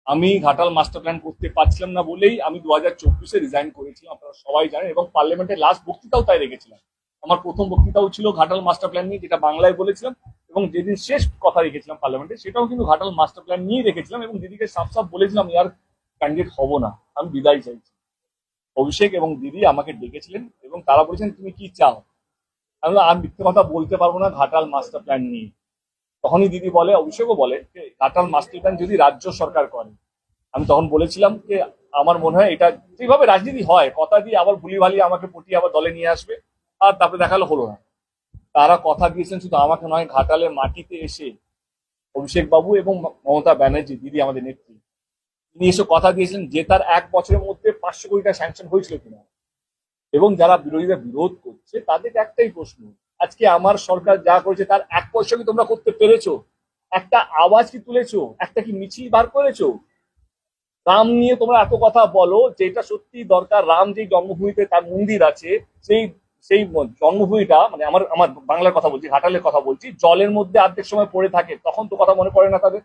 আমি Ghatal master plan করতে পারছিলাম না বলেই আমি 2024-এ রিজাইন করেছিলাম, আপনারা সবাই জানেন, এবং পার্লামেন্টের লাস্ট বক্তৃতাও তাই রেখেছিলাম। আমার প্রথম বক্তৃতাও ছিল ঘাটাল মাস্টার প্ল্যান নিয়ে, যেটা বাংলায় বলেছিলাম, এবং যেদিন শেষ কথা রেখেছিলাম পার্লামেন্টে সেটাও কিন্তু ঘাটাল মাস্টার প্ল্যান নিয়েই রেখেছিলাম, এবং দিদিকে সাফ সাফ বলেছিলাম আর ক্যান্ডিডেট হব না, আমি বিদায় চাইছি। অভিষেক এবং দিদি আমাকে ডেকেছিলেন এবং তারা বলেছেন তুমি কি চাও। আমি বললাম, আর মিথ্যে কথা বলতে পারবো না ঘাটাল মাস্টার প্ল্যান নিয়ে। তখনই দিদি বলে, অভিষেকও বলে যে ঘাটাল মাস্টার প্ল্যান যদি রাজ্য সরকার করে। আমি তখন বলেছিলাম যে আমার মনে হয় এটা যেভাবে রাজনীতি হয়, কথা দিয়ে আবার ভুলি ভালিয়ে আমাকে পটিয়ে আবার দলে নিয়ে আসবে, আর তারপরে দেখালো হলো না। তারা কথা দিয়েছেন শুধু আমাকে নয়, ঘাটালে মাটিতে এসে অভিষেক বাবু এবং মমতা ব্যানার্জি দিদি আমাদের নেত্রী, তিনি এসে কথা দিয়েছিলেন যে তার 1 বছরের মধ্যে 500 কোটি টাকা স্যাংশন হয়েছিল কিনা। এবং যারা বিরোধীরা বিরোধ করছে তাদের একটাই প্রশ্ন, আজকে আমার সরকার যা করেছে তার 1 পয়সা কি তোমরা করতে পেরেছো? একটা আওয়াজ কি তুলেছো? একটা কি মিছিল বার করেছো? রাম নিয়ে তোমরা এত কথা বলো, যেটা সত্যি দরকার, রাম যে জন্মভূমিতে তার মন্দির আছে, সেই সেই জন্মভূমিটা, মানে আমার আমার বাংলার কথা বলছি, ঘাটালের কথা বলছি, জলের মধ্যে অর্ধেক সময় পড়ে থাকে, তখন তো কথা মনে পড়ে না তাদের।